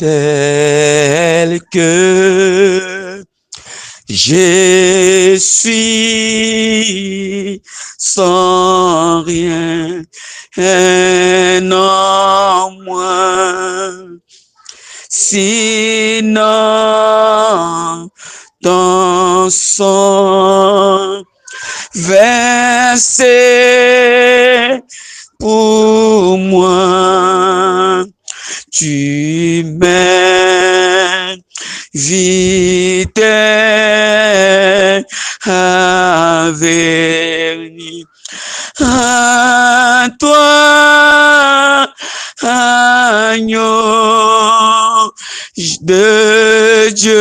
tel que je suis, sans rien en moi, sinon ton sang versé pour moi. Tu m'invites à venir à toi, agneau de Dieu,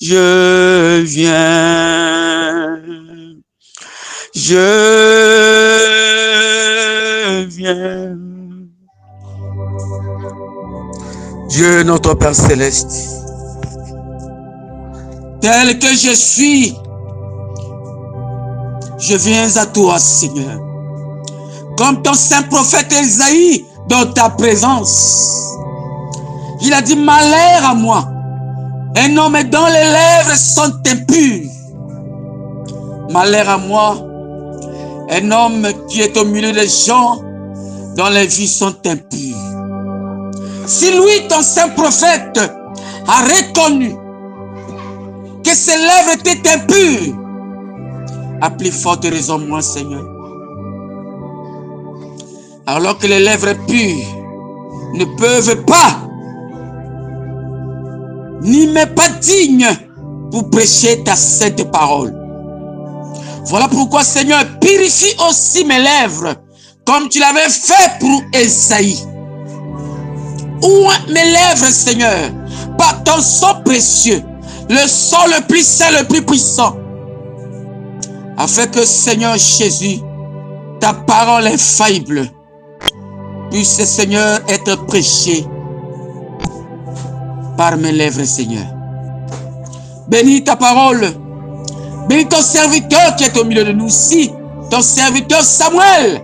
je viens, je viens. Dieu notre Père Céleste, tel que je suis, je viens à toi, Seigneur. Comme ton saint prophète Esaïe, dans ta présence. Il a dit, malheur à moi, un homme dont les lèvres sont impures. Malheur à moi, un homme qui est au milieu des gens dont les vies sont impures. Si lui, ton saint prophète, a reconnu que ses lèvres étaient impures, à plus forte raison, moi, Seigneur. Alors que les lèvres pures ne peuvent pas, ni même pas dignes pour prêcher ta sainte parole. Voilà pourquoi, Seigneur, purifie aussi mes lèvres, comme tu l'avais fait pour Esaïe. Ouvre mes lèvres, Seigneur, par ton sang précieux, le sang le plus saint, le plus puissant, afin que, Seigneur Jésus, ta parole infaillible puisse, Seigneur, être prêchée par mes lèvres, Seigneur. Bénis ta parole, bénis ton serviteur qui est au milieu de nous ici, ton serviteur Samuel.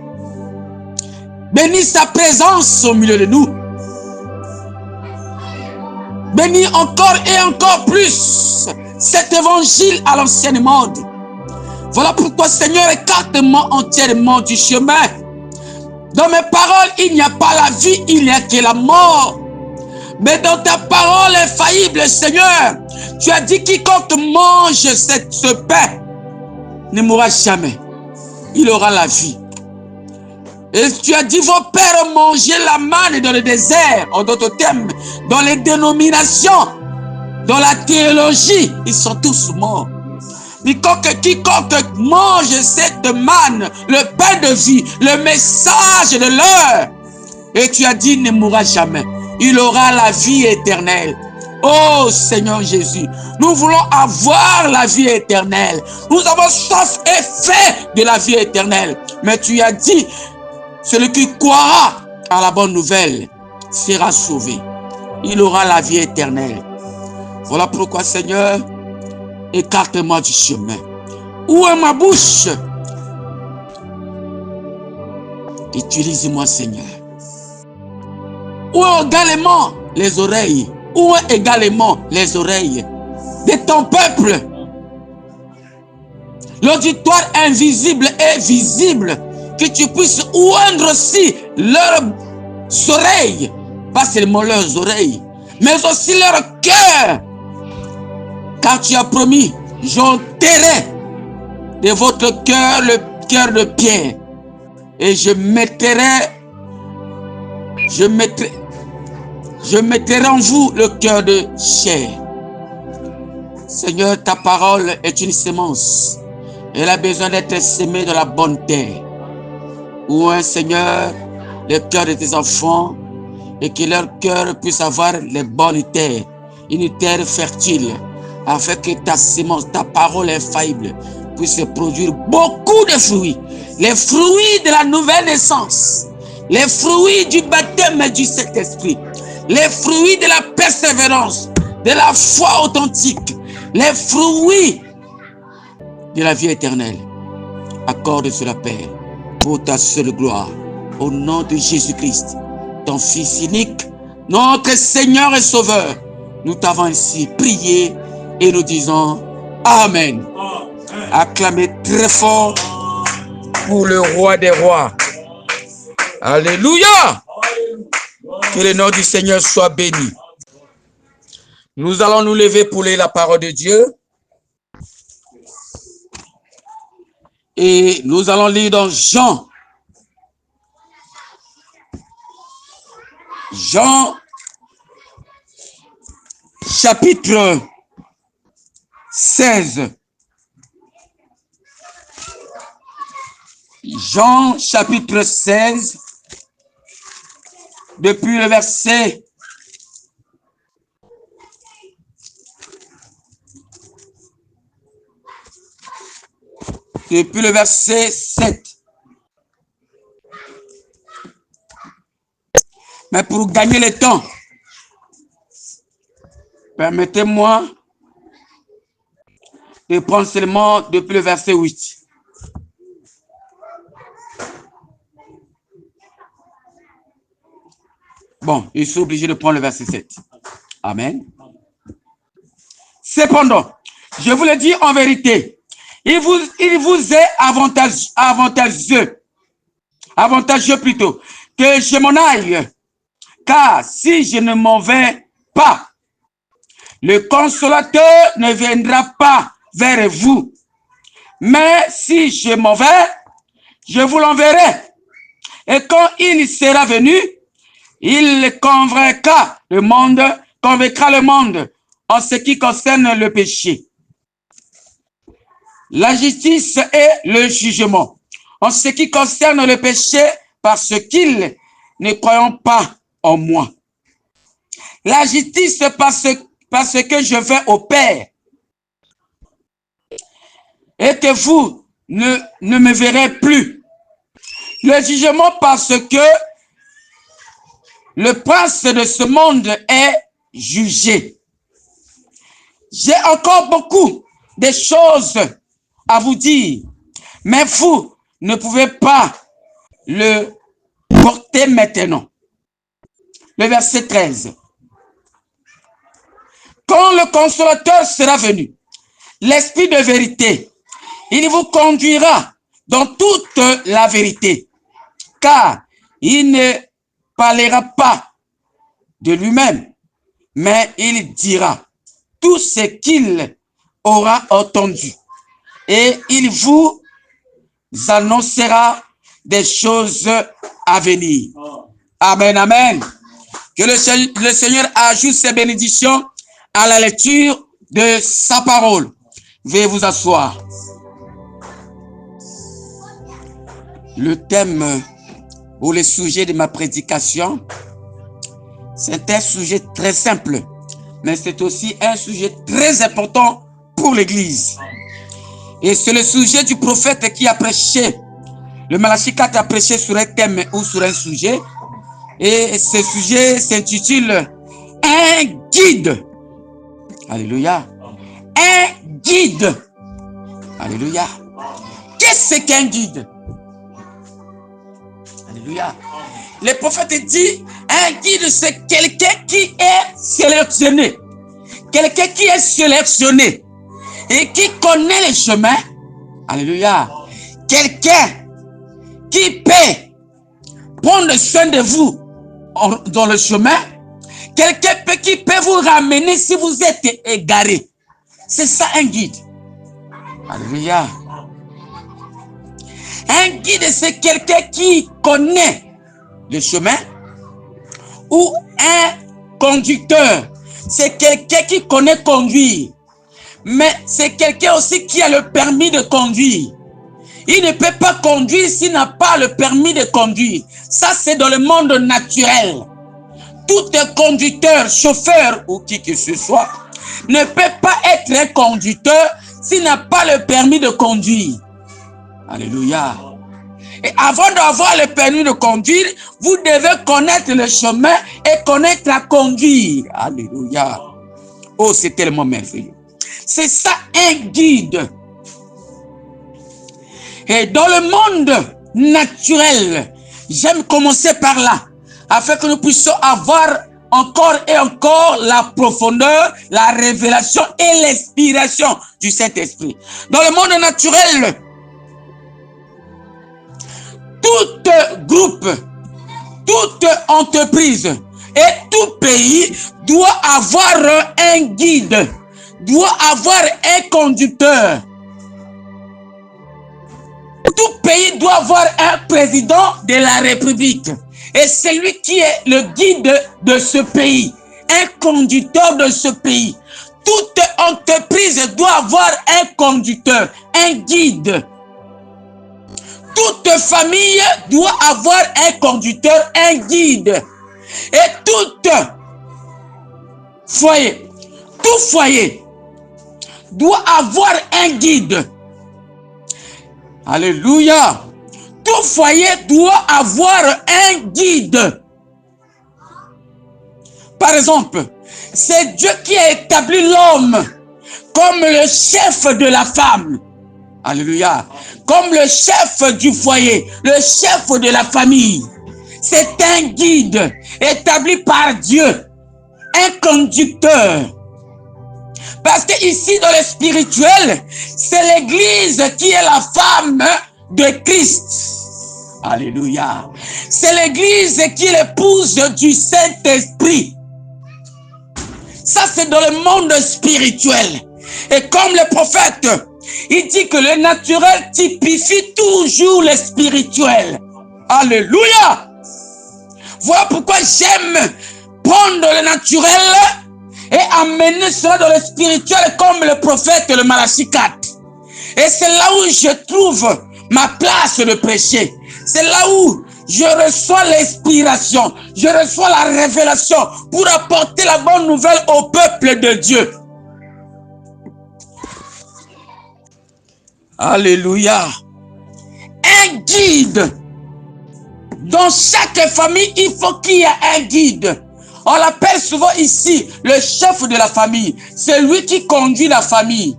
Bénis sa présence au milieu de nous. Bénis encore et encore plus cet évangile à l'ancienne monde. Voilà pourquoi, Seigneur, écarte-moi entièrement du chemin. Dans mes paroles, il n'y a pas la vie, il n'y a que la mort. Mais dans ta parole infaillible, Seigneur, tu as dit quiconque mange ce pain ne mourra jamais. Il aura la vie. Et tu as dit, vos pères mangeaient la manne dans le désert, en d'autres termes, dans les dénominations, dans la théologie, ils sont tous morts. Quiconque mange cette manne, le pain de vie, le message de l'heure, et tu as dit, ne mourra jamais. Il aura la vie éternelle. Oh Seigneur Jésus, nous voulons avoir la vie éternelle. Nous avons soif et faim de la vie éternelle. Mais tu as dit, celui qui croira à la bonne nouvelle sera sauvé. Il aura la vie éternelle. Voilà pourquoi, Seigneur, écarte-moi du chemin. Où est ma bouche? Utilise-moi, Seigneur. Où est également les oreilles? Où est également les oreilles de ton peuple? L'auditoire invisible et visible, que tu puisses oindre aussi leurs oreilles, pas seulement leurs oreilles, mais aussi leur cœur. Car tu as promis, j'enterrai de votre cœur le cœur de pierre, et je mettrai en vous le cœur de chair. Seigneur, ta parole est une semence. Elle a besoin d'être semée dans la bonne terre. Où un Seigneur, le cœur de tes enfants, et que leur cœur puisse avoir les bonnes terres, une terre fertile, afin que ta semence, ta parole infaillible, puisse produire beaucoup de fruits. Les fruits de la nouvelle naissance, les fruits du baptême du Saint-Esprit, les fruits de la persévérance, de la foi authentique, les fruits de la vie éternelle. Accorde cela, Père, pour ta seule gloire, au nom de Jésus-Christ, ton Fils unique, notre Seigneur et Sauveur, nous t'avons ainsi prié et nous disons Amen. Acclamez très fort pour le roi des rois. Alléluia. Que le nom du Seigneur soit béni. Nous allons nous lever pour lire la parole de Dieu. Et nous allons lire dans Jean. Jean, chapitre 16. Jean, chapitre 16, depuis le verset 7. Mais pour gagner le temps, permettez-moi de prendre seulement depuis le verset 8. Bon, je suis obligé de prendre le verset 7. Amen. Cependant, je vous le dis en vérité, il vous est avantageux plutôt, que je m'en aille. Car si je ne m'en vais pas, le consolateur ne viendra pas vers vous. Mais si je m'en vais, je vous l'enverrai. Et quand il sera venu, il convaincra le monde en ce qui concerne le péché, la justice et le jugement. En ce qui concerne le péché, parce qu'ils ne croient pas en moi. La justice parce que je vais au Père et que vous ne me verrez plus. Le jugement parce que le prince de ce monde est jugé. J'ai encore beaucoup de choses à vous dire, mais vous ne pouvez pas le porter maintenant. Le verset 13. Quand le consolateur sera venu, l'esprit de vérité, il vous conduira dans toute la vérité, car il ne parlera pas de lui-même, mais il dira tout ce qu'il aura entendu, et il vous annoncera des choses à venir. Amen, amen. Que le Seigneur ajoute ses bénédictions à la lecture de sa parole. Veuillez vous asseoir. Le thème ou le sujet de ma prédication, c'est un sujet très simple, mais c'est aussi un sujet très important pour l'Église. Et c'est le sujet du prophète qui a prêché. Le Malachie 4 a prêché sur un thème ou sur un sujet. Et ce sujet s'intitule « Un guide ». Alléluia. Un guide. Alléluia. Qu'est-ce qu'un guide? Alléluia. Le prophète dit, un guide, c'est quelqu'un qui est sélectionné. Quelqu'un qui est sélectionné et qui connaît les chemins. Alléluia. Quelqu'un qui peut prendre soin de vous dans le chemin. Quelqu'un qui peut vous ramener si vous êtes égaré. C'est ça un guide. Alléluia. Un guide, c'est quelqu'un qui connaît le chemin. Ou un conducteur, c'est quelqu'un qui connaît conduire. Mais c'est quelqu'un aussi qui a le permis de conduire. Il ne peut pas conduire s'il n'a pas le permis de conduire. Ça, c'est dans le monde naturel. Tout conducteur, chauffeur ou qui que ce soit, ne peut pas être un conducteur s'il n'a pas le permis de conduire. Alléluia. Et avant d'avoir le permis de conduire, vous devez connaître le chemin et connaître à conduire. Alléluia. Oh, c'est tellement merveilleux. C'est ça un guide. Et dans le monde naturel, j'aime commencer par là, afin que nous puissions avoir encore et encore la profondeur, la révélation et l'inspiration du Saint-Esprit. Dans le monde naturel, tout groupe, toute entreprise et tout pays doit avoir un guide, doit avoir un conducteur. Tout pays doit avoir un président de la République. Et c'est lui qui est le guide de ce pays, un conducteur de ce pays. Toute entreprise doit avoir un conducteur, un guide. Toute famille doit avoir un conducteur, un guide. Et tout foyer doit avoir un guide. Alléluia. Tout foyer doit avoir un guide. Par exemple, c'est Dieu qui a établi l'homme comme le chef de la femme. Alléluia. Comme le chef du foyer, le chef de la famille. C'est un guide établi par Dieu, un conducteur. Parce que ici dans le spirituel, c'est l'église qui est la femme de Christ. Alléluia. C'est l'église qui est l'épouse du Saint-Esprit. Ça, c'est dans le monde spirituel. Et comme le prophète, il dit que le naturel typifie toujours le spirituel. Alléluia. Voilà pourquoi j'aime prendre le naturel et amener cela dans le spirituel comme le prophète le Malachie 4. Et c'est là où je trouve ma place de prêcher. C'est là où je reçois l'inspiration, je reçois la révélation pour apporter la bonne nouvelle au peuple de Dieu. Alléluia. Un guide. Dans chaque famille, il faut qu'il y ait un guide. On l'appelle souvent ici le chef de la famille. C'est lui qui conduit la famille.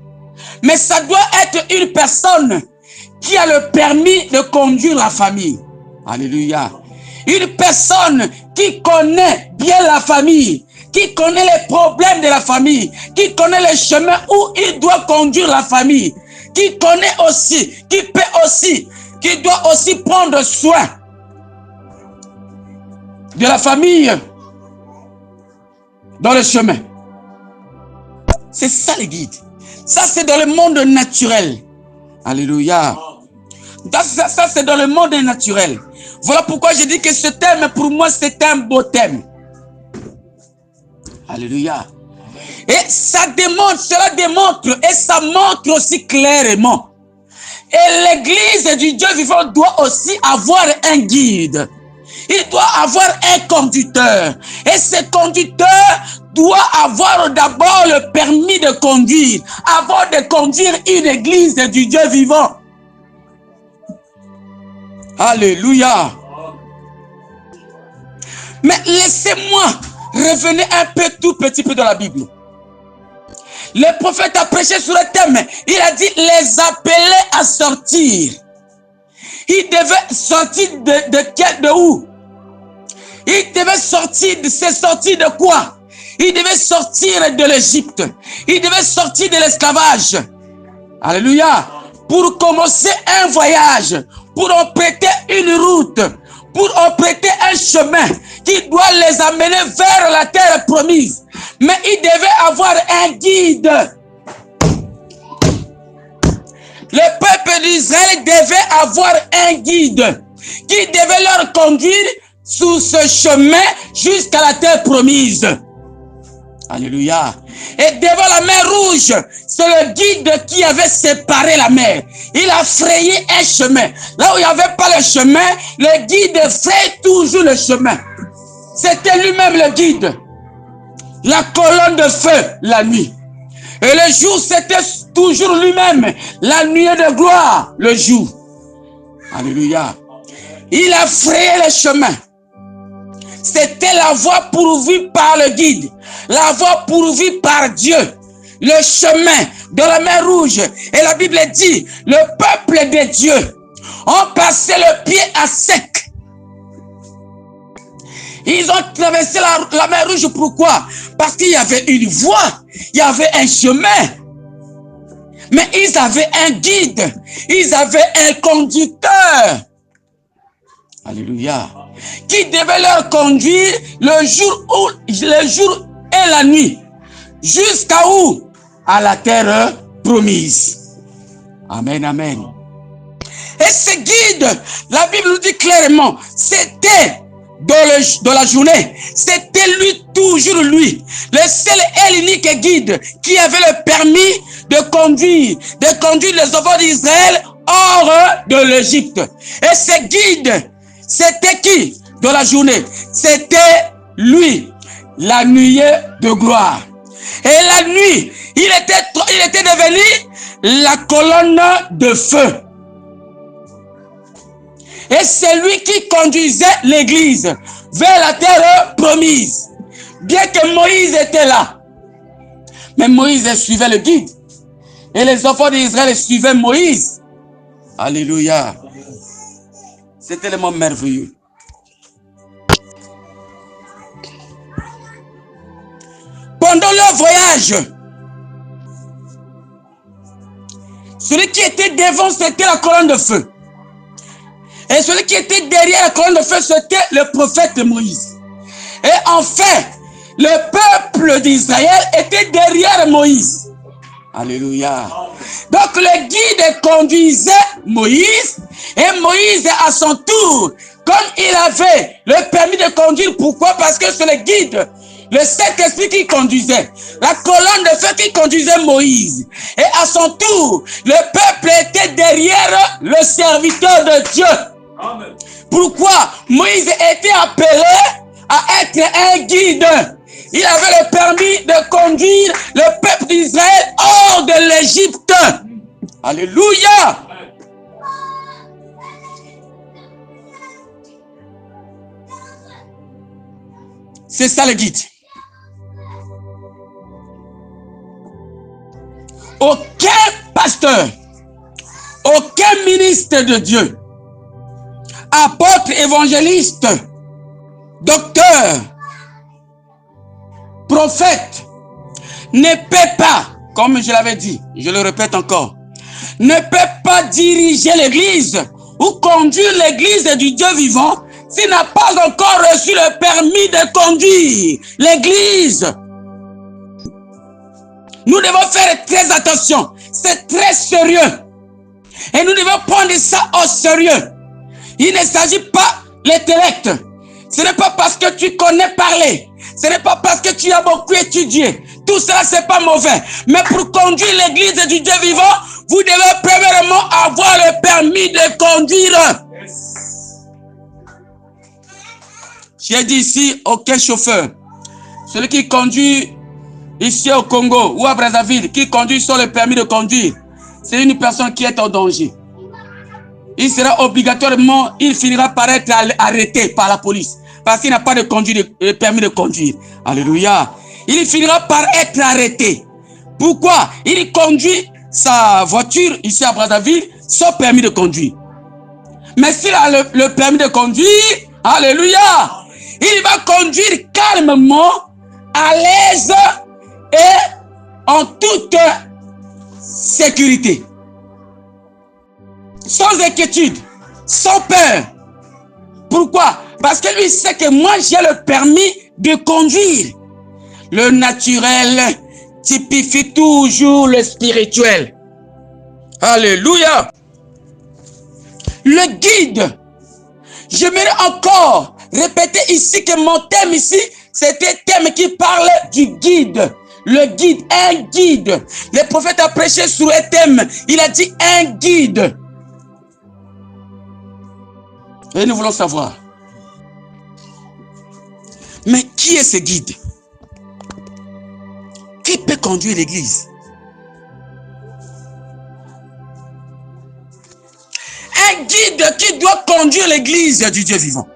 Mais ça doit être une personne qui a le permis de conduire la famille. Alléluia. Une personne qui connaît bien la famille, qui connaît les problèmes de la famille, qui connaît le chemin où il doit conduire la famille, qui connaît aussi, qui peut aussi, qui doit aussi prendre soin de la famille dans le chemin. C'est ça le guide. Ça, c'est dans le monde naturel. Alléluia. Ça, c'est dans le monde naturel. Voilà pourquoi je dis que ce thème, pour moi, c'est un beau thème. Alléluia. Et ça démontre, cela démontre, et ça montre aussi clairement. Et l'église du Dieu vivant doit aussi avoir un guide. Il doit avoir un conducteur. Et ce conducteur doit avoir d'abord le permis de conduire, avant de conduire une église du Dieu vivant. Alléluia. Mais laissez-moi revenir un peu, tout petit peu dans la Bible. Le prophète a prêché sur le thème. Il a dit les appeler à sortir. Il devait sortir de où? Il devait sortir, c'est sortir de quoi? Il devait sortir de l'Égypte. Il devait sortir de l'esclavage. Alléluia. Pour commencer un voyage, pour emprunter une route, pour emprunter un chemin qui doit les amener vers la terre promise. Mais il devait avoir un guide. Le peuple d'Israël devait avoir un guide qui devait leur conduire sur ce chemin jusqu'à la terre promise. Alléluia. Et devant la mer Rouge, c'est le guide qui avait séparé la mer. Il a frayé un chemin. Là où il n'y avait pas le chemin, le guide fraye toujours le chemin. C'était lui-même le guide. La colonne de feu la nuit. Et le jour, c'était toujours lui-même. La nuée de gloire, le jour. Alléluia. Il a frayé le chemin. C'était la voie pourvue par le guide. La voie pourvue par Dieu. Le chemin de la mer Rouge. Et la Bible dit, le peuple de Dieu ont passé le pied à sec. Ils ont traversé la mer Rouge. Pourquoi? Parce qu'il y avait une voie, il y avait un chemin. Mais ils avaient un guide, ils avaient un conducteur. Alléluia. Qui devait leur conduire le jour et la nuit. Jusqu'à où? À la terre promise. Amen, amen. Et ce guide, la Bible nous dit clairement, c'était dans la journée, c'était lui, toujours lui, le seul et l'unique guide qui avait le permis de conduire les enfants d'Israël hors de l'Égypte. Et ce guide, c'était qui dans la journée? C'était lui, la nuée de gloire. Et la nuit, il était devenu la colonne de feu. Et c'est lui qui conduisait l'église vers la terre promise. Bien que Moïse était là. Mais Moïse suivait le guide. Et les enfants d'Israël suivaient Moïse. Alléluia. C'est tellement merveilleux. Pendant leur voyage, celui qui était devant, c'était la colonne de feu. Et celui qui était derrière la colonne de feu, c'était le prophète Moïse. Et enfin, le peuple d'Israël était derrière Moïse. Alléluia. Donc le guide conduisait Moïse. Et Moïse, à son tour, comme il avait le permis de conduire, pourquoi? Parce que c'est le guide, le Saint-Esprit qui conduisait, la colonne de feu qui conduisait Moïse. Et à son tour, le peuple était derrière le serviteur de Dieu. Amen. Pourquoi? Moïse était appelé à être un guide. Il avait le permis de conduire le peuple d'Israël hors de l'Égypte. Alléluia. C'est ça le guide. Aucun pasteur, aucun ministre de Dieu, apôtre, évangéliste, docteur, prophète, ne peut pas, comme je l'avais dit, je le répète encore, ne peut pas diriger l'église ou conduire l'église du Dieu vivant s'il n'a pas encore reçu le permis de conduire l'église. Nous devons faire très attention. C'est très sérieux. Et nous devons prendre ça au sérieux. Il ne s'agit pas l'intellect. Ce n'est pas parce que tu connais parler. Ce n'est pas parce que tu as beaucoup étudié. Tout cela, c'est pas mauvais. Mais pour conduire l'église du Dieu vivant, vous devez premièrement avoir le permis de conduire. J'ai dit ici, aucun chauffeur. Celui qui conduit ici au Congo ou à Brazzaville, qui conduit sur le permis de conduire, c'est une personne qui est en danger. Il sera obligatoirement, il finira par être arrêté par la police. Parce qu'il n'a pas de permis de conduire. Alléluia. Il finira par être arrêté. Pourquoi? Il conduit sa voiture ici à Brazzaville sans permis de conduire. Mais s'il a le permis de conduire, alléluia, il va conduire calmement, à l'aise et en toute sécurité. Sans inquiétude, sans peur. Pourquoi? Parce que lui sait que moi j'ai le permis de conduire. Le naturel typifie toujours le spirituel. Alléluia. Le guide. J'aimerais encore répéter ici que mon thème ici, c'était un thème qui parle du guide. Le guide, un guide. Le prophète a prêché sur un thème. Il a dit un guide. Et nous voulons savoir. Mais qui est ce guide? Qui peut conduire l'église? Un guide qui doit conduire l'église du Dieu vivant.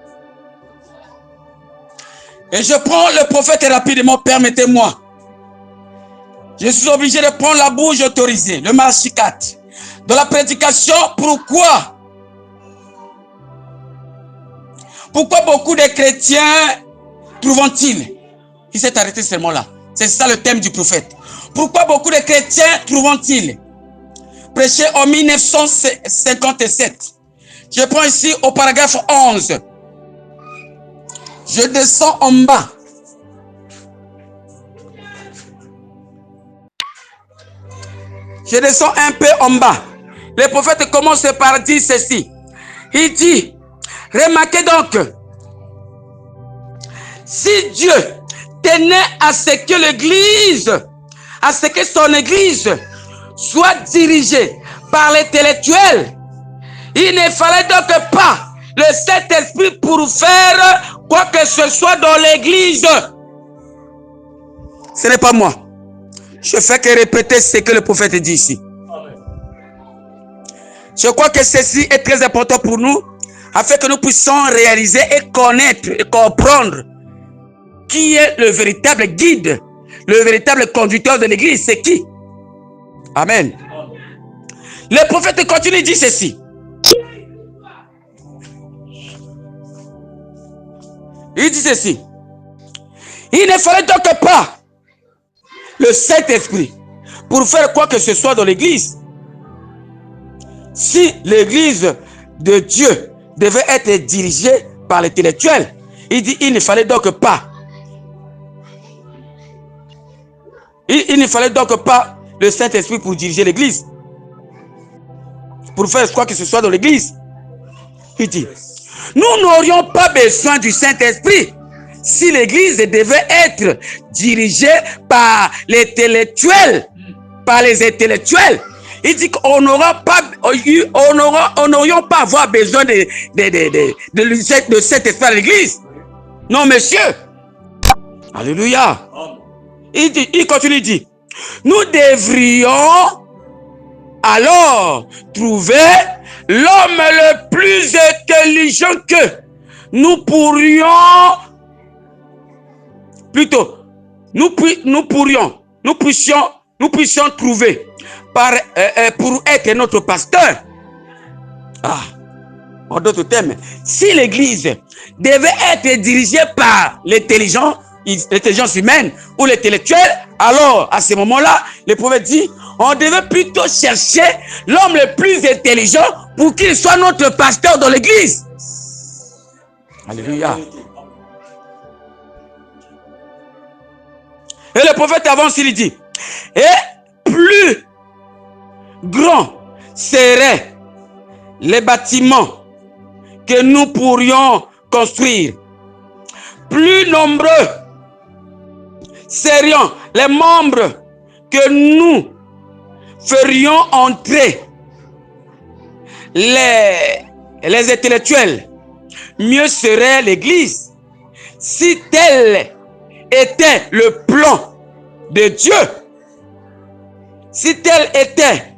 Et je prends le prophète rapidement, permettez-moi. Je suis obligé de prendre la bouche autorisée, le Machikat. De la prédication, pourquoi beaucoup de chrétiens trouvent-ils? Il s'est arrêté seulement là. C'est ça le thème du prophète. Pourquoi beaucoup de chrétiens trouvent-ils? Prêché en 1957. Je prends ici au paragraphe 11. Je descends en bas. Je descends un peu en bas. Le prophète commence par dire ceci. Il dit, remarquez donc, si Dieu tenait à ce que l'église, à ce que son église soit dirigée par l'intellectuel, il ne fallait donc pas le Saint-Esprit pour faire quoi que ce soit dans l'église. Ce n'est pas moi. Je fais que répéter ce que le prophète dit ici. Je crois que ceci est très important pour nous, afin que nous puissions réaliser et connaître et comprendre qui est le véritable guide, le véritable conducteur de l'église. C'est qui? Amen. Le prophète continue et dit ceci. Il dit ceci. Il ne fallait donc pas le Saint-Esprit pour faire quoi que ce soit dans l'église. Si l'église de Dieu devait être dirigée par l'intellectuel, il dit il ne fallait donc pas. Il ne fallait donc pas le Saint-Esprit pour diriger l'église. Pour faire quoi que ce soit dans l'église. Il dit, nous n'aurions pas besoin du Saint-Esprit si l'église devait être dirigée par l'intellectuel, par les intellectuels. Il dit qu'on n'aurions pas avoir besoin de cet esprit à l'église. Non, monsieur. Alléluia. Il continue, il dit, nous devrions alors trouver l'homme le plus intelligent que nous pourrions, plutôt, nous puissions trouver pour être notre pasteur. En d'autres termes, si l'église devait être dirigée par l'intelligence humaine ou l'intellectuel, alors à ce moment-là, le prophète dit, on devait plutôt chercher l'homme le plus intelligent pour qu'il soit notre pasteur dans l'église. Alléluia. Et le prophète avance, il dit, et plus grands seraient les bâtiments que nous pourrions construire, plus nombreux serions les membres que nous ferions entrer, les intellectuels, mieux serait l'église. Si tel était le plan de Dieu, si tel était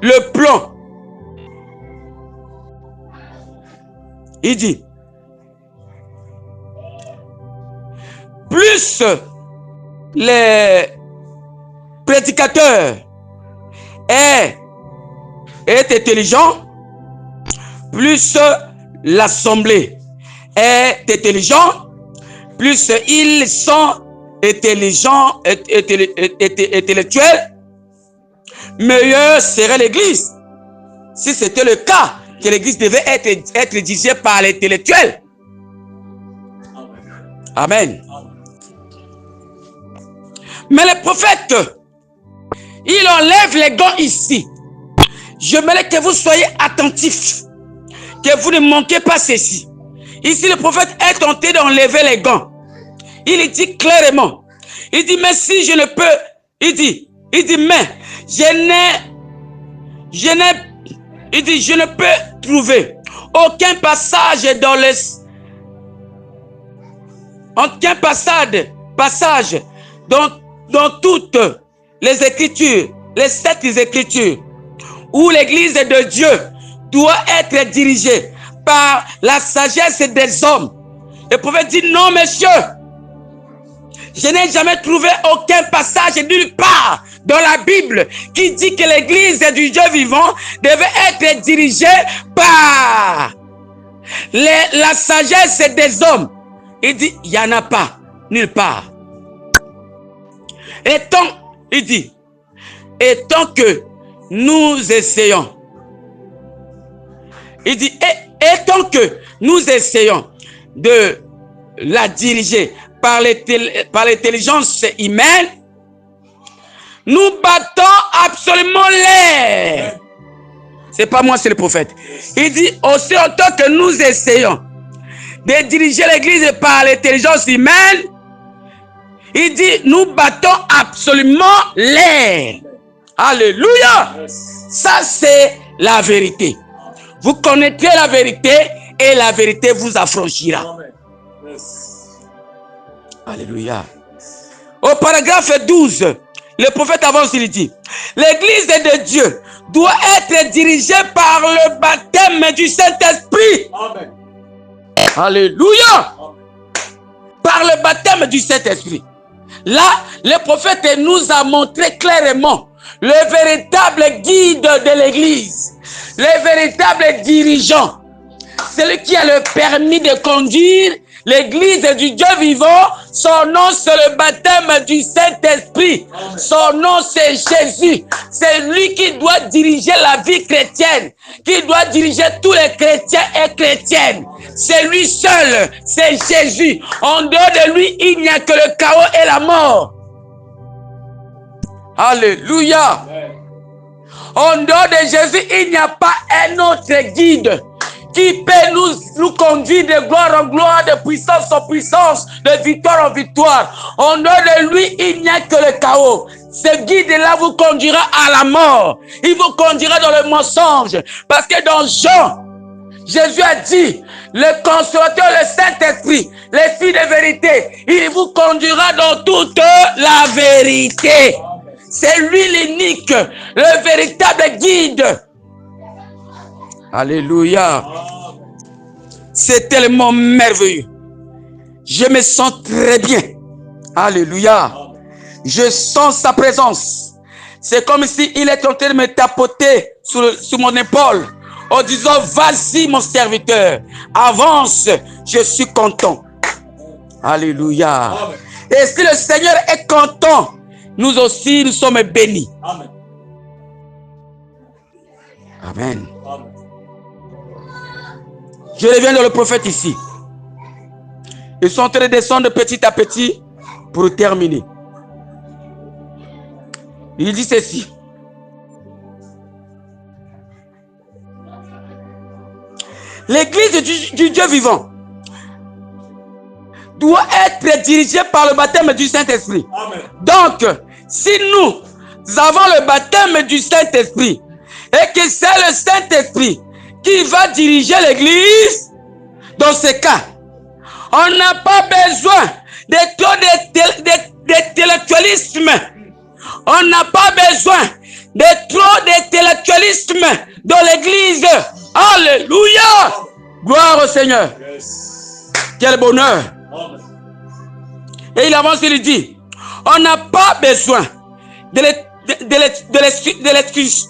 le plan, il dit, plus les prédicateurs est intelligent, plus l'assemblée est intelligent, plus ils sont intelligents, intellectuels, meilleure serait l'église. Si c'était le cas, que l'église devait être dirigée par l'intellectuel. Amen. Mais le prophète, il enlève les gants ici. J'aimerais que vous soyez attentifs, que vous ne manquez pas ceci. Ici, le prophète est tenté d'enlever les gants. Il dit clairement, il dit, mais si je ne peux, il dit, mais je ne peux trouver aucun passage dans toutes les Écritures, les 7 Écritures, où l'Église de Dieu doit être dirigée par la sagesse des hommes. Le prophète dit, non, monsieur, je n'ai jamais trouvé aucun passage nulle part dans la Bible qui dit que l'Église du Dieu vivant devait être dirigée par la sagesse des hommes. Il dit, il n'y en a pas, nulle part. Et tant que nous essayons, il dit, et tant que nous essayons de la diriger par l'intelligence humaine, nous battons absolument l'air. C'est pas moi, c'est le prophète. Il dit, aussi longtemps que nous essayons de diriger l'église par l'intelligence humaine, il dit, nous battons absolument l'air. Alléluia. Ça, c'est la vérité. Vous connaîtrez la vérité et la vérité vous affranchira. Alléluia. Au paragraphe 12, le prophète avance, il dit, l'église de Dieu doit être dirigée par le baptême du Saint-Esprit. Amen. Alléluia. Par le baptême du Saint-Esprit. Là, le prophète nous a montré clairement le véritable guide de l'église, le véritable dirigeant, celui qui a le permis de conduire l'église du Dieu vivant. Son nom, c'est le baptême du Saint-Esprit. Son nom, c'est Jésus. C'est lui qui doit diriger la vie chrétienne, qui doit diriger tous les chrétiens et chrétiennes. C'est lui seul, c'est Jésus. En dehors de lui, il n'y a que le chaos et la mort. Alléluia. En dehors de Jésus, il n'y a pas un autre guide qui peut nous conduire de gloire en gloire, de puissance en puissance, de victoire en victoire. En dehors de lui, il n'y a que le chaos. Ce guide-là vous conduira à la mort. Il vous conduira dans le mensonge. Parce que dans Jean, Jésus a dit, le consolateur, le Saint-Esprit, l'Esprit de vérité, il vous conduira dans toute la vérité. C'est lui l'unique, le véritable guide. Alléluia. C'est tellement merveilleux. Je me sens très bien. Alléluia. Je sens sa présence. C'est comme si il est en train de me tapoter sur mon épaule en disant, vas-y mon serviteur, avance, je suis content. Alléluia. Et si le Seigneur est content, nous aussi nous sommes bénis. Amen. Amen. Je reviens dans le prophète ici. Ils sont en train de descendre petit à petit pour terminer. Il dit ceci. L'église du Dieu vivant doit être dirigée par le baptême du Saint-Esprit. Donc, si nous avons le baptême du Saint-Esprit et que c'est le Saint-Esprit qui va diriger l'église, dans ce cas, on n'a pas besoin de trop d'intellectualisme. On n'a pas besoin de trop d'intellectualisme dans l'église. Alléluia. Gloire au Seigneur. Quel bonheur. Et il avance, il dit, on n'a pas besoin de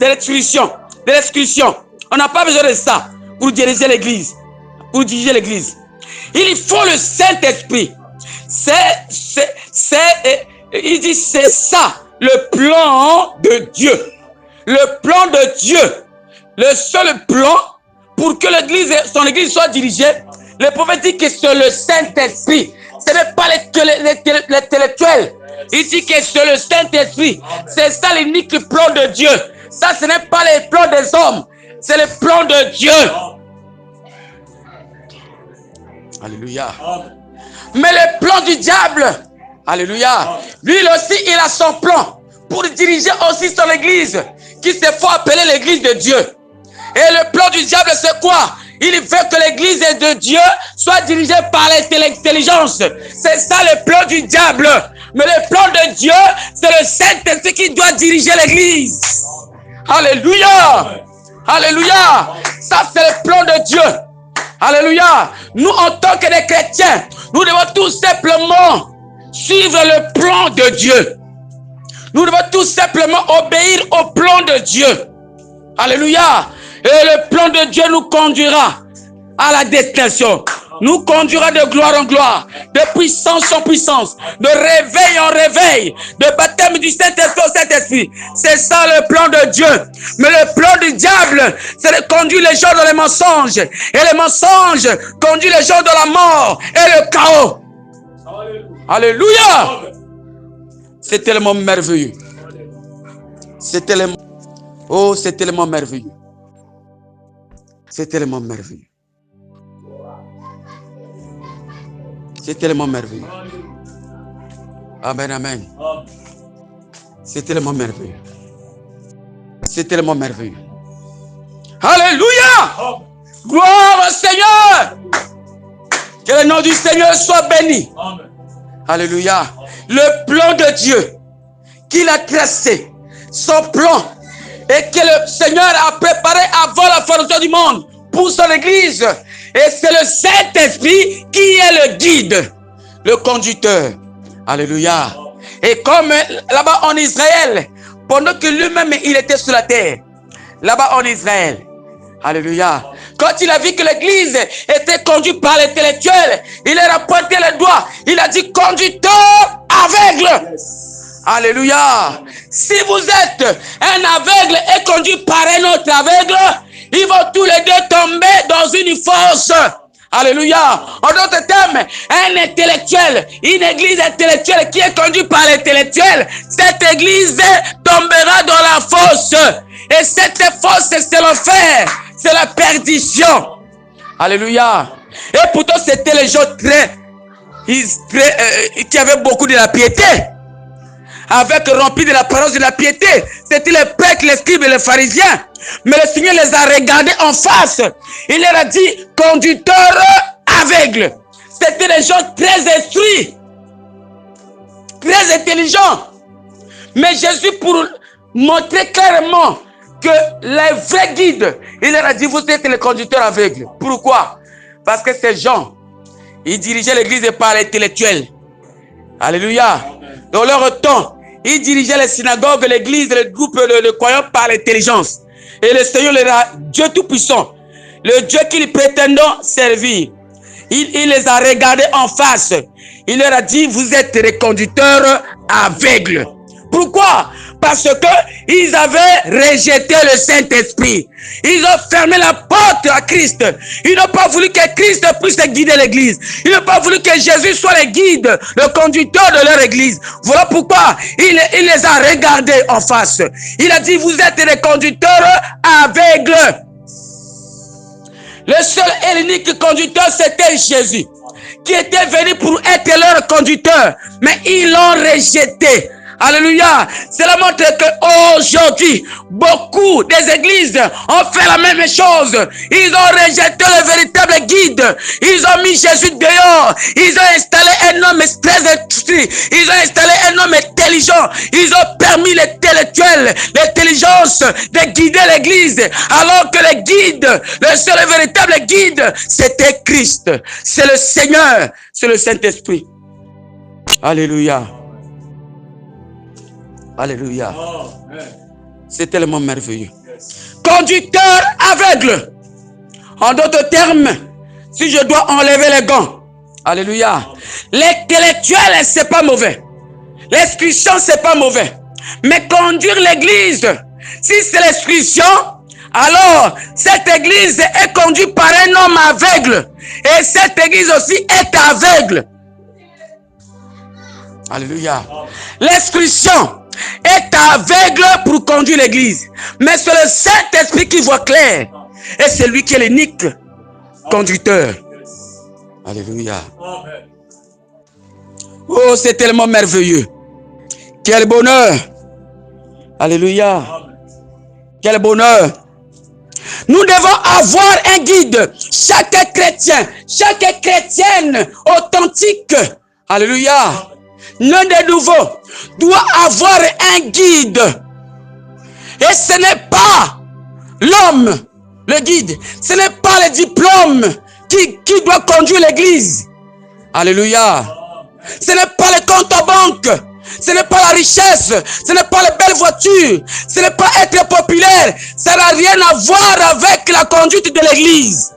l'exclusion. On n'a pas besoin de ça pour diriger l'église. Il faut le Saint-Esprit. Il dit, c'est ça le plan de Dieu. Le plan de Dieu. Le seul plan pour que son église soit dirigée. Le prophète dit que c'est le Saint-Esprit. Ce n'est pas l'intellectuel. Il dit que c'est le Saint-Esprit. C'est ça l'unique plan de Dieu. Ça, ce n'est pas le plan des hommes. C'est le plan de Dieu. Alléluia. Mais le plan du diable, alléluia, lui aussi, il a son plan pour diriger aussi son église, qui se faut appeler l'église de Dieu. Et le plan du diable, c'est quoi? Il veut que l'église de Dieu soit dirigée par l'intelligence. C'est ça le plan du diable. Mais le plan de Dieu, c'est le Saint-Esprit qui doit diriger l'église. Alléluia. Alléluia. Ça, c'est le plan de Dieu. Alléluia. Nous, en tant que des chrétiens, nous devons tout simplement suivre le plan de Dieu. Nous devons tout simplement obéir au plan de Dieu. Alléluia. Et le plan de Dieu nous conduira à la destination. Nous conduira de gloire en gloire, de puissance en puissance, de réveil en réveil, de baptême du Saint-Esprit au Saint-Esprit. C'est ça le plan de Dieu. Mais le plan du diable, c'est de conduire les gens dans les mensonges. Et les mensonges conduisent les gens dans la mort et le chaos. Alléluia. C'est tellement merveilleux. C'est tellement... Oh, c'est tellement merveilleux. C'est tellement merveilleux. C'est tellement merveilleux. Amen, amen. C'est tellement merveilleux. C'est tellement merveilleux. Alléluia. Gloire au Seigneur. Que le nom du Seigneur soit béni. Alléluia. Le plan de Dieu qu'il a tracé, son plan, et que le Seigneur a préparé avant la fondation du monde pour son Église. Et c'est le Saint-Esprit qui est le guide, le conducteur. Alléluia. Et comme là-bas en Israël, pendant que lui-même il était sur la terre, là-bas en Israël, alléluia, quand il a vu que l'église était conduite par l'intellectuel, il a pointé le doigt, il a dit conducteur aveugle. Alléluia. Si vous êtes un aveugle et conduit par un autre aveugle, ils vont tous les deux tomber dans une fosse. Alléluia. En d'autres termes, un intellectuel, une église intellectuelle qui est conduite par l'intellectuel, cette église tombera dans la fosse. Et cette fosse, c'est l'enfer, c'est la perdition. Alléluia. Et pourtant, c'était les gens qui avaient beaucoup de la piété, avec rempli de la parole de la piété. C'était les prêtres, les scribes et les pharisiens. Mais le Seigneur les a regardés en face. Il leur a dit, conducteurs aveugles. C'était des gens très instruits, très intelligents. Mais Jésus, pour montrer clairement que les vrais guides, il leur a dit, vous êtes les conducteurs aveugles. Pourquoi? Parce que ces gens, ils dirigeaient l'église par l'intellectuel. Alléluia. Dans leur temps, ils dirigeaient les synagogues, l'église, les groupes de croyants par l'intelligence. Et le Seigneur, Dieu Tout-Puissant, le Dieu qu'ils prétendent servir, il les a regardés en face. Il leur a dit, vous êtes des conducteurs aveugles. Pourquoi? Parce que ils avaient rejeté le Saint-Esprit. Ils ont fermé la porte à Christ. Ils n'ont pas voulu que Christ puisse guider l'église. Ils n'ont pas voulu que Jésus soit le guide, le conducteur de leur église. Voilà pourquoi il les a regardés en face. Il a dit, vous êtes des conducteurs aveugles. Le seul et l'unique conducteur, c'était Jésus, qui était venu pour être leur conducteur. Mais ils l'ont rejeté. Alléluia. Cela montre qu'aujourd'hui, beaucoup des églises ont fait la même chose. Ils ont rejeté le véritable guide. Ils ont mis Jésus dehors. Ils ont installé un homme très instruit. Ils ont installé un homme intelligent. Ils ont permis l'intellectuel, l'intelligence de guider l'église. Alors que le guide, le seul et véritable guide, c'était Christ. C'est le Seigneur. C'est le Saint-Esprit. Alléluia. Alléluia. C'est tellement merveilleux. Conducteur aveugle. En d'autres termes, si je dois enlever les gants. Alléluia. L'intellectuel, c'est pas mauvais. L'instruction, c'est pas mauvais. Mais conduire l'église, si c'est l'instruction, alors cette église est conduite par un homme aveugle. Et cette église aussi est aveugle. Alléluia. L'instruction est aveugle pour conduire l'église. Mais c'est le Saint-Esprit qui voit clair. Et c'est lui qui est l'unique conducteur. Alléluia. Oh, c'est tellement merveilleux. Quel bonheur. Alléluia. Quel bonheur. Nous devons avoir un guide. Chaque chrétien, chaque chrétienne authentique. Alléluia. L'un des nouveaux doit avoir un guide. Et ce n'est pas l'homme, le guide. Ce n'est pas le diplôme qui doit conduire l'église. Alléluia. Ce n'est pas le compte en banque. Ce n'est pas la richesse. Ce n'est pas les belles voitures. Ce n'est pas être populaire. Ça n'a rien à voir avec la conduite de l'église.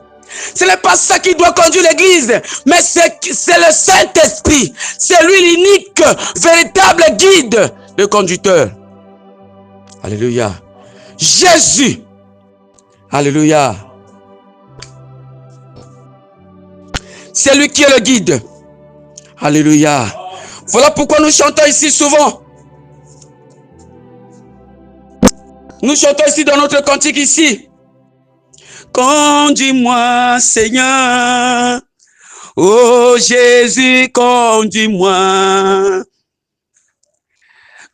Ce n'est pas ça qui doit conduire l'église, mais c'est le Saint-Esprit. C'est lui l'unique, véritable guide, le conducteur. Alléluia. Jésus. Alléluia. C'est lui qui est le guide. Alléluia. Voilà pourquoi nous chantons ici souvent. Nous chantons ici dans notre cantique ici. Conduis-moi, Seigneur. Oh Jésus, conduis-moi.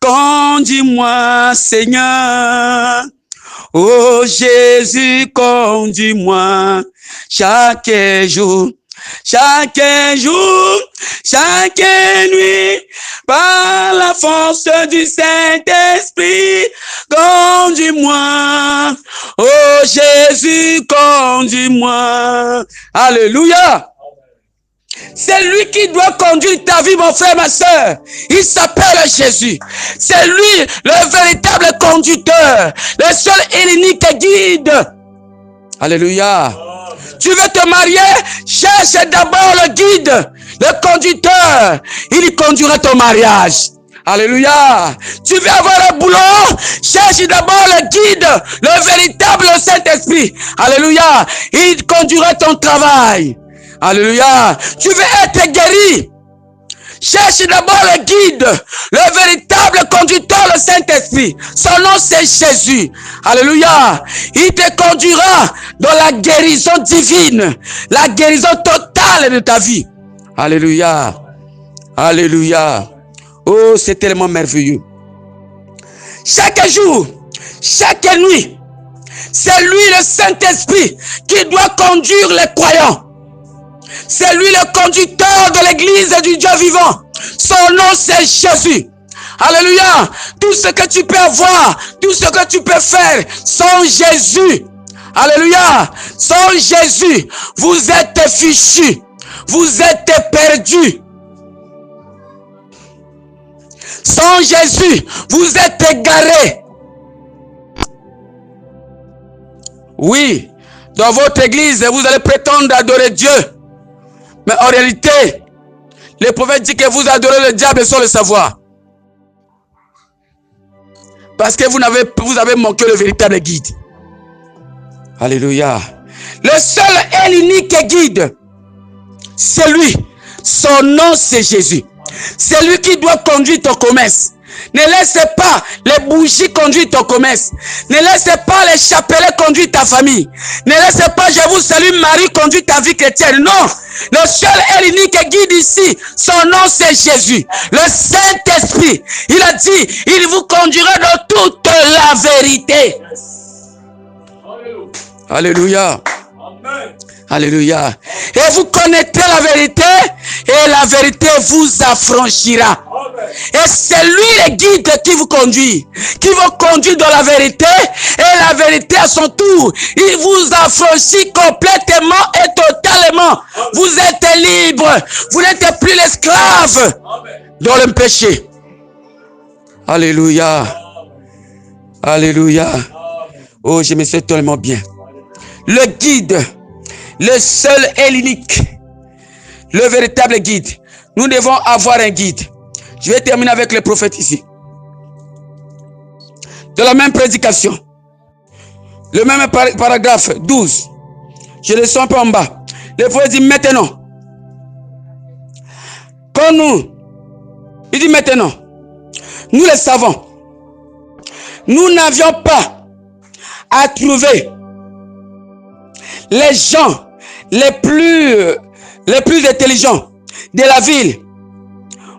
Conduis-moi, Seigneur. Oh Jésus, conduis-moi. Chaque jour, chaque nuit, par la force du Saint-Esprit, conduis-moi. Oh Jésus, conduis-moi. Alléluia. C'est lui qui doit conduire ta vie, mon frère, ma soeur. Il s'appelle Jésus. C'est lui le véritable conducteur, le seul et l'unique guide. Alléluia. Tu veux te marier? Cherche d'abord le guide, le conducteur. Il conduira ton mariage. Alléluia. Tu veux avoir un boulot? Cherche d'abord le guide, le véritable Saint-Esprit. Alléluia. Il conduira ton travail. Alléluia. Tu veux être guéri? Cherche d'abord le guide, le véritable conducteur, le Saint-Esprit. Son nom c'est Jésus. Alléluia. Il te conduira dans la guérison divine, la guérison totale de ta vie. Alléluia. Alléluia. Oh, c'est tellement merveilleux. Chaque jour, chaque nuit, c'est lui le Saint-Esprit qui doit conduire les croyants. C'est lui le conducteur de l'église du Dieu vivant. Son nom c'est Jésus. Alléluia. Tout ce que tu peux avoir, tout ce que tu peux faire, sans Jésus. Alléluia. Sans Jésus, vous êtes fichus. Vous êtes perdus. Sans Jésus, vous êtes égarés. Oui, dans votre église, vous allez prétendre adorer Dieu. Mais en réalité, le prophète dit que vous adorez le diable sans le savoir. Parce que vous avez manqué le véritable guide. Alléluia. Le seul et l'unique guide, c'est lui. Son nom, c'est Jésus. C'est lui qui doit conduire ton commerce. Ne laissez pas les bougies conduire ton commerce. Ne laissez pas les chapelets conduire ta famille. Ne laissez pas, je vous salue, Marie, conduire ta vie chrétienne. Non. Le seul et l'unique guide ici, son nom c'est Jésus. Le Saint-Esprit. Il a dit, il vous conduira dans toute la vérité. Alléluia. Amen. Alléluia. Et vous connaîtrez la vérité et la vérité vous affranchira. Et c'est lui le guide qui vous conduit, qui vous conduit dans la vérité et la vérité à son tour. Il vous affranchit complètement et totalement. Vous êtes libre. Vous n'êtes plus l'esclave dans le péché. Alléluia. Alléluia. Oh, je me sens tellement bien. Le guide. Le seul et l'unique, le véritable guide. Nous devons avoir un guide. Je vais terminer avec le prophète ici. De la même prédication, le même paragraphe 12. Je descends un peu en bas. Le prophète dit maintenant. Quand il dit maintenant, nous le savons. Nous n'avions pas à trouver les gens les plus intelligents de la ville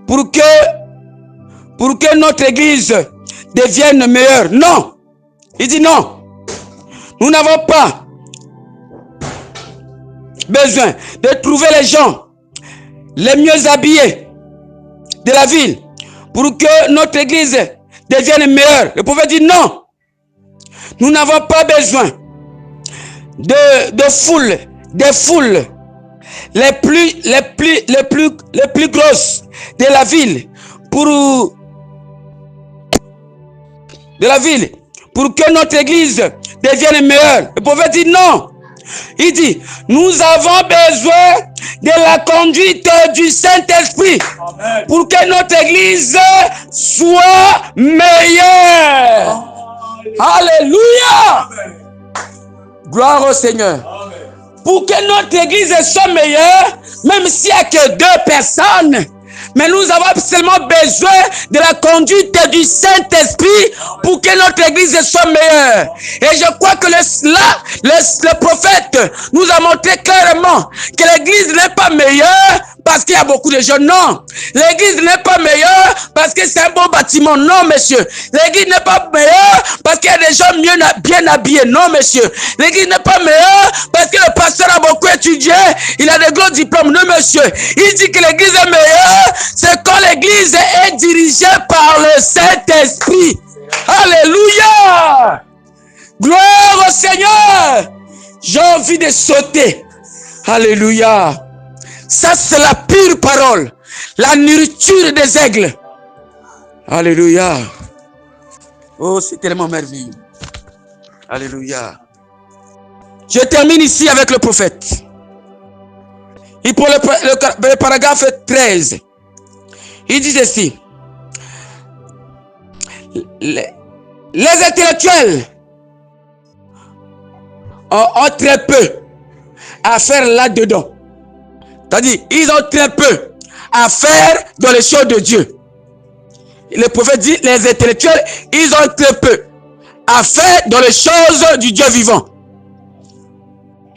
pour que notre église devienne meilleure. Non. Il dit non. Nous n'avons pas besoin de trouver les gens les mieux habillés de la ville pour que notre église devienne meilleure. Le prophète dit non. Nous n'avons pas besoin des foules les plus grosses de la ville pour que notre église devienne meilleure. Le prophète dit non. Il dit, nous avons besoin de la conduite du Saint-Esprit pour que notre Église soit meilleure. Alléluia. Gloire au Seigneur. Pour que notre Église soit meilleure, même s'il n'y a que 2 personnes, mais nous avons seulement besoin de la conduite du Saint-Esprit pour que notre Église soit meilleure. Et je crois que le prophète nous a montré clairement que l'Église n'est pas meilleure parce qu'il y a beaucoup de gens. Non. L'Église n'est pas meilleure parce que c'est un beau bâtiment. Non, monsieur. L'Église n'est pas meilleure parce qu'il y a des gens bien habillés. Non, monsieur. L'Église n'est pas meilleure parce que le pasteur a beaucoup étudié. Il a des gros diplômes. Non, monsieur. Il dit que l'Église est meilleure. C'est quand l'Église est dirigée par le Saint-Esprit. Alléluia. Gloire au Seigneur. J'ai envie de sauter. Alléluia. Ça, c'est la pure parole. La nourriture des aigles. Alléluia. Oh, c'est tellement merveilleux. Alléluia. Je termine ici avec le prophète. Et pour le paragraphe 13, il dit ceci. Les intellectuels ont très peu à faire là-dedans. C'est-à-dire, ils ont très peu à faire dans les choses de Dieu. Le prophète dit, les intellectuels, ils ont très peu à faire dans les choses du Dieu vivant.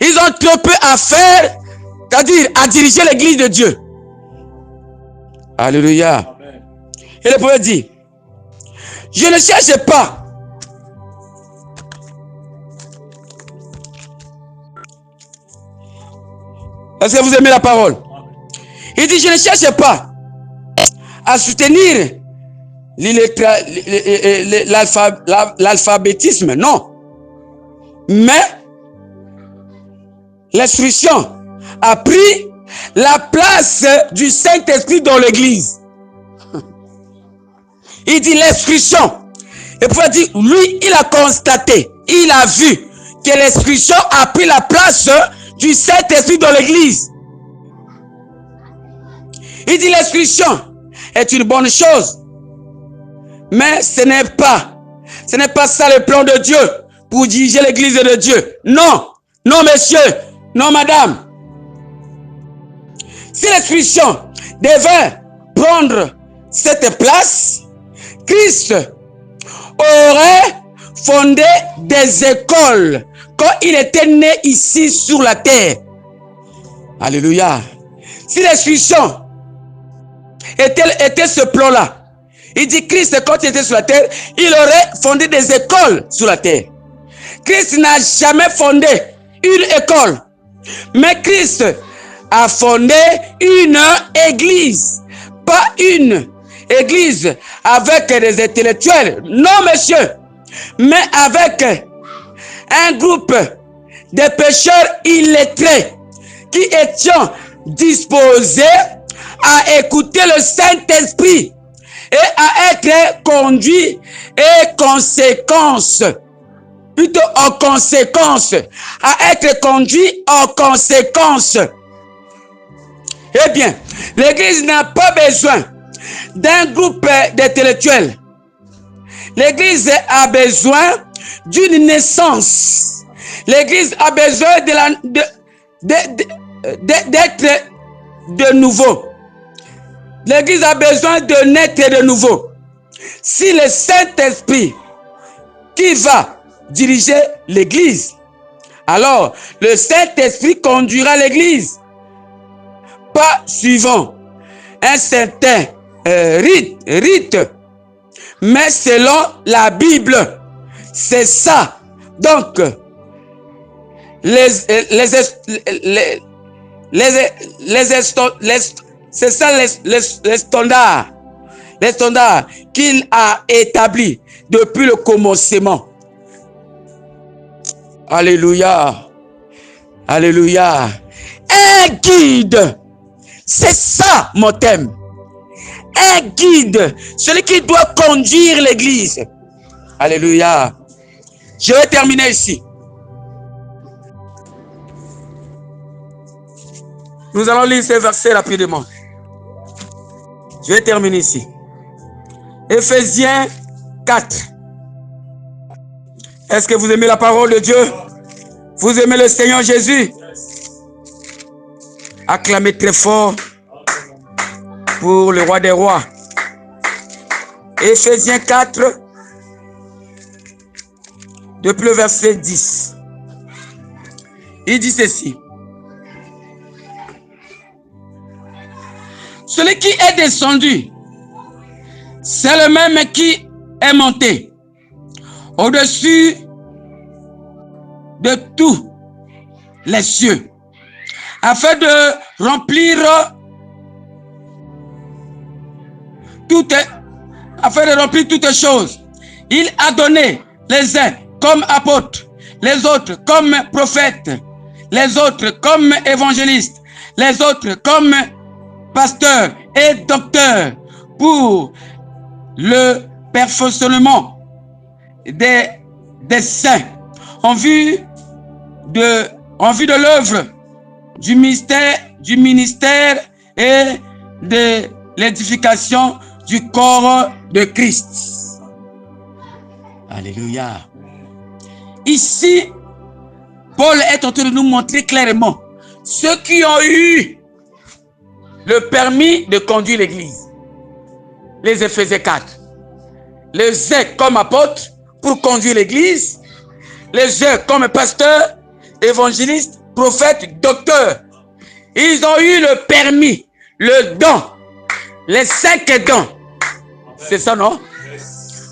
Ils ont très peu à faire, c'est-à-dire à diriger l'église de Dieu. Alléluia. Amen. Et le prophète dit, je ne cherche pas est-ce que vous aimez la parole? Il dit, je ne cherche pas à soutenir l'alphabétisme, non. Mais l'instruction a pris la place du Saint-Esprit dans l'église. Il dit l'instruction. Et pour dire, lui, il a constaté, il a vu que l'instruction a pris la place du Saint-Esprit dans l'église. Il dit l'instruction est une bonne chose. Mais ce n'est pas ça le plan de Dieu pour diriger l'église de Dieu. Non, non monsieur, non madame. Si l'instruction devait prendre cette place, Christ aurait fondé des écoles quand il était né ici sur la terre. Alléluia. Si l'instruction était ce plan-là, il dit Christ, quand il était sur la terre, il aurait fondé des écoles sur la terre. Christ n'a jamais fondé une école, mais Christ a fondé une église, pas une église avec des intellectuels, non monsieur, mais avec un groupe de pécheurs illettrés qui étions disposés à écouter le Saint-Esprit et à être conduits et conséquence, plutôt en conséquence, à être conduits en conséquence. Eh bien, l'église n'a pas besoin d'un groupe d'intellectuels. L'église a besoin d'une naissance. L'église a besoin d'être de nouveau. L'église a besoin de naître de nouveau. Si le Saint-Esprit qui va diriger l'église, alors le Saint-Esprit conduira l'église. Pas suivant un certain rite, mais selon la Bible. C'est ça. Donc, c'est ça les standards qu'il a établis depuis le commencement. Alléluia. Alléluia. Un guide. C'est ça mon thème. Un guide. Celui qui doit conduire l'église. Alléluia. Je vais terminer ici. Nous allons lire ces versets rapidement. Je vais terminer ici. Éphésiens 4. Est-ce que vous aimez la parole de Dieu? Vous aimez le Seigneur Jésus? Acclamez très fort pour le roi des rois. Éphésiens 4, depuis le verset 10. Il dit ceci. Celui qui est descendu, c'est le même qui est monté au-dessus de tous les cieux, afin de remplir toutes choses. Il a donné les uns comme apôtres, les autres comme prophètes, les autres comme évangélistes, les autres comme pasteurs et docteurs pour le perfectionnement des saints en vue de l'œuvre du ministère et de l'édification du corps de Christ. Alléluia. Ici, Paul est en train de nous montrer clairement ceux qui ont eu le permis de conduire l'église. Les Éphésiens 4. Les uns comme apôtres pour conduire l'église, les uns comme pasteurs, évangélistes, prophètes, docteurs. Ils ont eu le permis, le don, les 5 dons. C'est ça, non?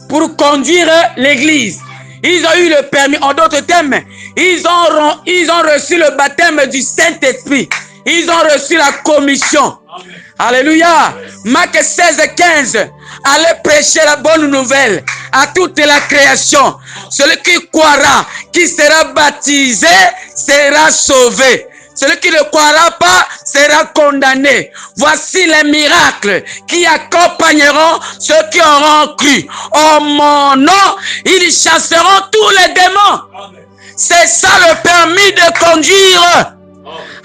Pour conduire l'église. Ils ont eu le permis. En d'autres termes, ils ont reçu le baptême du Saint-Esprit. Ils ont reçu la commission. Amen. Alléluia. Marc 16, 15. Allez prêcher la bonne nouvelle à toute la création. Celui qui croira, qui sera baptisé, sera sauvé. Celui qui ne croira pas sera condamné. Voici les miracles qui accompagneront ceux qui auront cru. En mon nom, ils chasseront tous les démons. C'est ça le permis de conduire.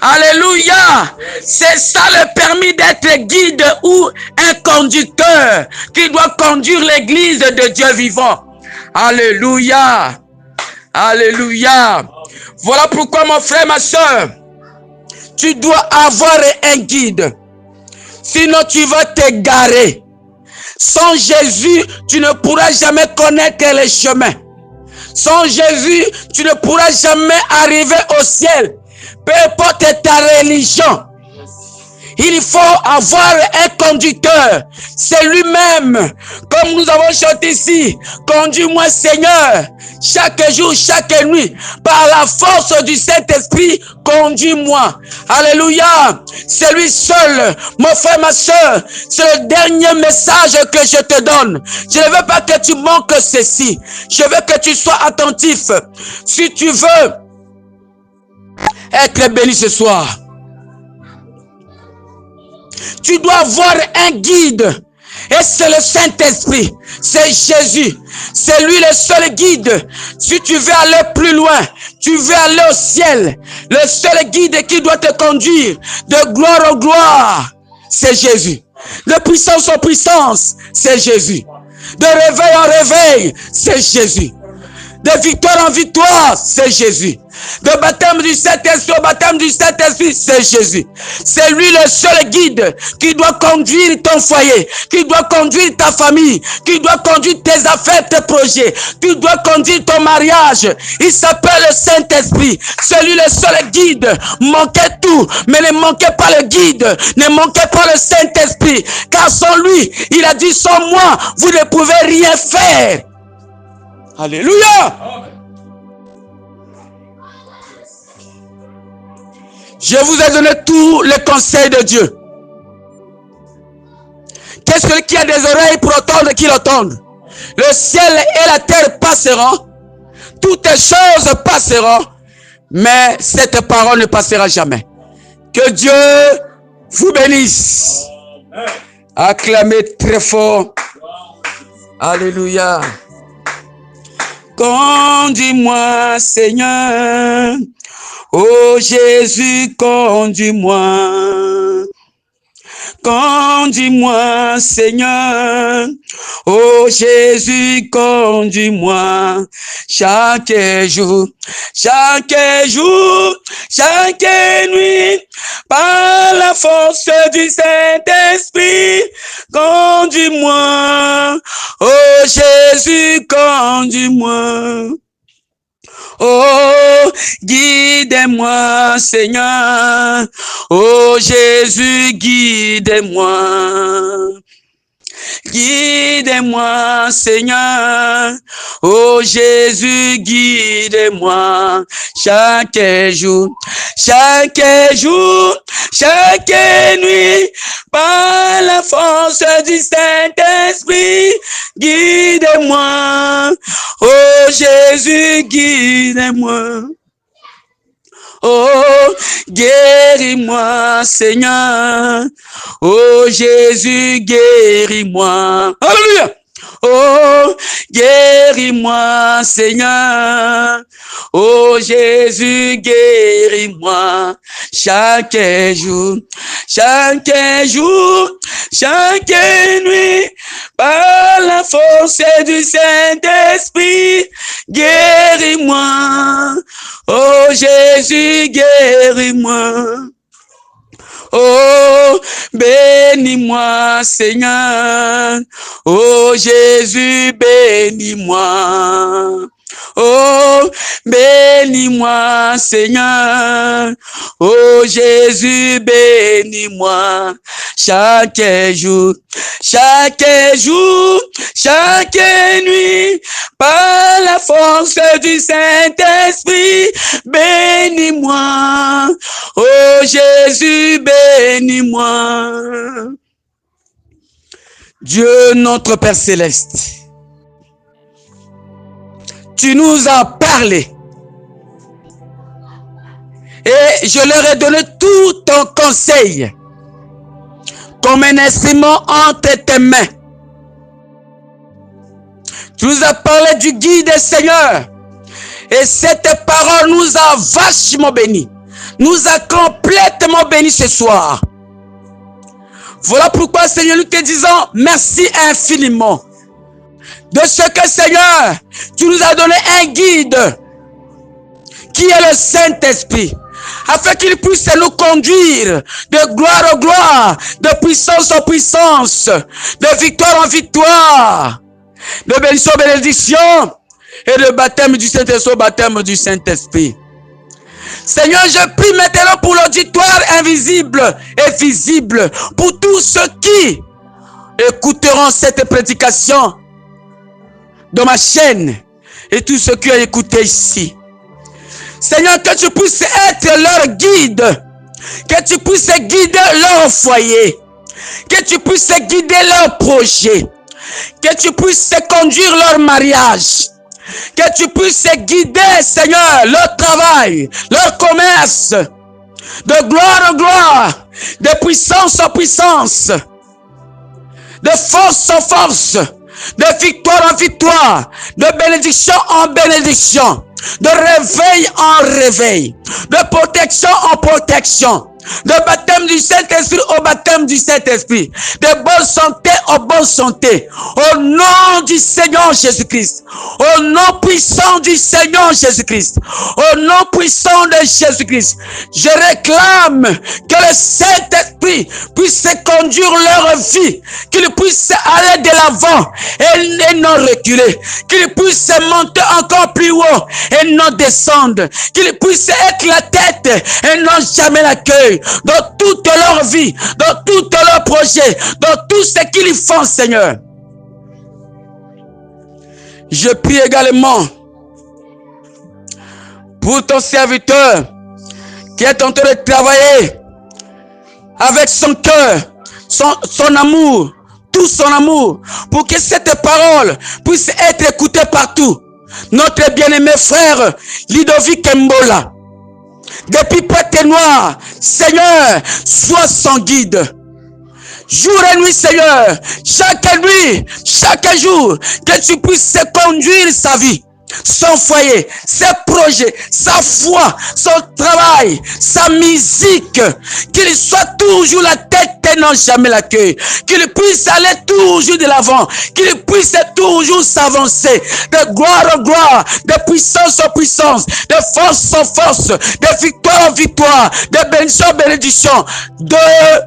Alléluia. C'est ça le permis d'être guide ou un conducteur qui doit conduire l'église de Dieu vivant. Alléluia. Alléluia. Voilà pourquoi mon frère, ma soeur, tu dois avoir un guide. Sinon tu vas t'égarer. Sans Jésus, tu ne pourras jamais connaître les chemins. Sans Jésus, tu ne pourras jamais arriver au ciel. Peu importe ta religion, il faut avoir un conducteur. C'est lui-même. Comme nous avons chanté ici, conduis-moi Seigneur, chaque jour, chaque nuit, par la force du Saint-Esprit, conduis-moi. Alléluia. C'est lui seul, mon frère, ma soeur. C'est le dernier message que je te donne. Je ne veux pas que tu manques ceci. Je veux que tu sois attentif. Si tu veux être béni ce soir, tu dois avoir un guide. Et c'est le Saint-Esprit. C'est Jésus. C'est lui le seul guide. Si tu veux aller plus loin, tu veux aller au ciel, le seul guide qui doit te conduire de gloire en gloire, c'est Jésus. De puissance en puissance, c'est Jésus. De réveil en réveil, c'est Jésus. De victoire en victoire, c'est Jésus. De baptême du Saint-Esprit au baptême du Saint-Esprit, c'est Jésus. C'est lui le seul guide qui doit conduire ton foyer, qui doit conduire ta famille, qui doit conduire tes affaires, tes projets, qui doit conduire ton mariage. Il s'appelle le Saint-Esprit. C'est lui le seul guide. Manquez tout, mais ne manquez pas le guide. Ne manquez pas le Saint-Esprit. Car sans lui, il a dit, sans moi, vous ne pouvez rien faire. Alléluia. Je vous ai donné tous les conseils de Dieu. Que celui qui a des oreilles pour entendre, qu'il entende. Le ciel et la terre passeront. Toutes les choses passeront. Mais cette parole ne passera jamais. Que Dieu vous bénisse. Acclamez très fort. Alléluia. Conduis-moi, Seigneur. Oh Jésus, conduis-moi. conduis-moi, Seigneur. Oh Jésus, conduis-moi chaque jour, chaque nuit, par la force du Saint-Esprit, conduis-moi. Oh Jésus, conduis-moi. Oh, guide-moi, Seigneur. Oh Jésus, guide-moi. Guide-moi, Seigneur. Oh Jésus, guide-moi chaque jour, chaque nuit, par la force du Saint-Esprit, guide-moi. Oh Jésus, guide-moi. Oh, guéris-moi, Seigneur. Oh, Jésus, guéris-moi. Alléluia. Oh, guéris-moi, Seigneur. Oh, Jésus, guéris-moi chaque jour, chaque nuit, par la force du Saint-Esprit, guéris-moi. Oh Jésus, guéris-moi. Oh, bénis-moi, Seigneur. Oh Jésus, bénis-moi. Oh, bénis-moi, Seigneur. Oh Jésus, bénis-moi chaque jour, chaque nuit, par la force du Saint-Esprit, bénis-moi. Oh Jésus, bénis-moi. Dieu notre Père Céleste, tu nous as parlé et je leur ai donné tout ton conseil comme un instrument entre tes mains. Tu nous as parlé du guide, Seigneur, et cette parole nous a vachement bénis, nous a complètement bénis ce soir. Voilà pourquoi, Seigneur, nous te disons merci infiniment de ce que, Seigneur, tu nous as donné un guide qui est le Saint-Esprit, afin qu'il puisse nous conduire de gloire en gloire, de puissance en puissance, de victoire en victoire, de bénédiction en bénédiction, et de baptême du Saint-Esprit au baptême du Saint-Esprit. Seigneur, je prie maintenant pour l'auditoire invisible et visible, pour tous ceux qui écouteront cette prédication de ma chaîne et tous ceux qui ont écouté ici. Seigneur, que tu puisses être leur guide, que tu puisses guider leur foyer, que tu puisses guider leur projet, que tu puisses conduire leur mariage, que tu puisses guider, Seigneur, leur travail, leur commerce, de gloire en gloire, de puissance en puissance, de force en force, de victoire en victoire, de bénédiction en bénédiction, de réveil en réveil, de protection en protection, de baptême du Saint-Esprit au baptême du Saint-Esprit, de bonne santé en bonne santé, au nom du Seigneur Jésus-Christ, au nom puissant du Seigneur Jésus-Christ, au nom puissant de Jésus-Christ, je réclame que le Saint-Esprit puisse conduire leur vie, qu'il puisse aller de l'avant et non reculer, qu'il puisse monter encore plus haut et non descendre, qu'il puisse être la tête et non jamais la queue, dans toute leur vie, dans tout leur projet, dans tout ce qu'ils font, Seigneur. Je prie également pour ton serviteur qui est en train de travailler avec son cœur, son amour, tout son amour, pour que cette parole puisse être écoutée partout. Notre bien-aimé frère Ludovic Mbola, depuis Pointe-Noire, Seigneur, sois son guide. Jour et nuit, Seigneur, chaque nuit, chaque jour, que tu puisses conduire sa vie, son foyer, ses projets, sa foi, son travail, sa musique, qu'il soit toujours la tête et non jamais l'accueil. Qu'il puisse aller toujours de l'avant. Qu'il puisse toujours s'avancer. De gloire en gloire, de puissance en puissance, de force en force, de victoire en victoire, de bénédiction en bénédiction, de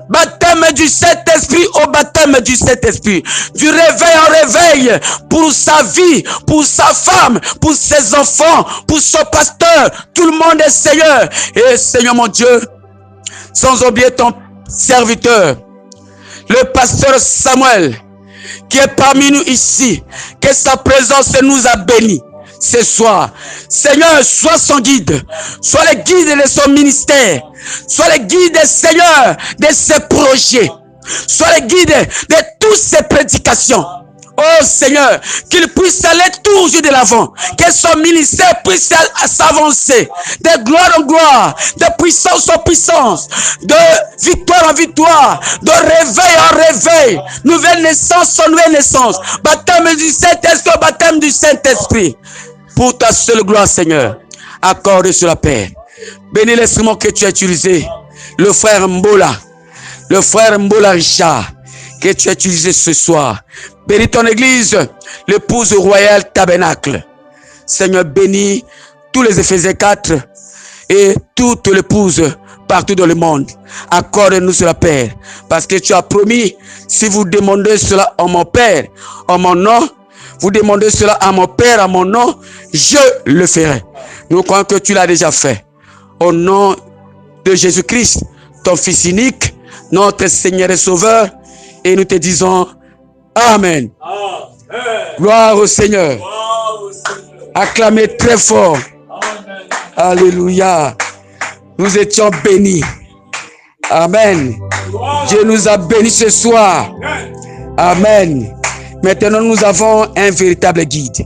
baptême du Saint-Esprit au baptême du Saint-Esprit, du réveil en réveil, pour sa vie, pour sa femme, pour ses enfants, pour son pasteur. Tout le monde est Seigneur. Et Seigneur mon Dieu, sans oublier ton serviteur, le pasteur Samuel, qui est parmi nous ici, que sa présence nous a bénis ce soir. Seigneur, sois son guide, sois le guide de son ministère, sois le guide, Seigneur, de ses projets, sois le guide de toutes ses prédications. Oh Seigneur, qu'il puisse aller toujours de l'avant, que son ministère puisse s'avancer de gloire en gloire, de puissance en puissance, de victoire en victoire, de réveil en réveil, nouvelle naissance en nouvelle naissance, baptême du Saint-Esprit au baptême du Saint-Esprit. Pour ta seule gloire, Seigneur, accorde sur la paix. Bénis l'instrument que tu as utilisé, le frère Mbola Richard, que tu as utilisé ce soir. Bénis ton église, l'épouse royale tabernacle. Seigneur, bénis tous les Éphésiens 4 et toutes les épouses partout dans le monde. Accorde-nous cela, Père, parce que tu as promis, si vous demandez cela en mon Père, en mon nom, vous demandez cela à mon Père, à mon nom, je le ferai. Nous croyons que tu l'as déjà fait. Au nom de Jésus-Christ, ton Fils unique, notre Seigneur et Sauveur, et nous te disons Amen. Amen. Gloire au Seigneur. Acclamez très fort. Amen. Alléluia. Nous étions bénis. Amen. Dieu nous a bénis ce soir. Amen. Maintenant, nous avons un véritable guide.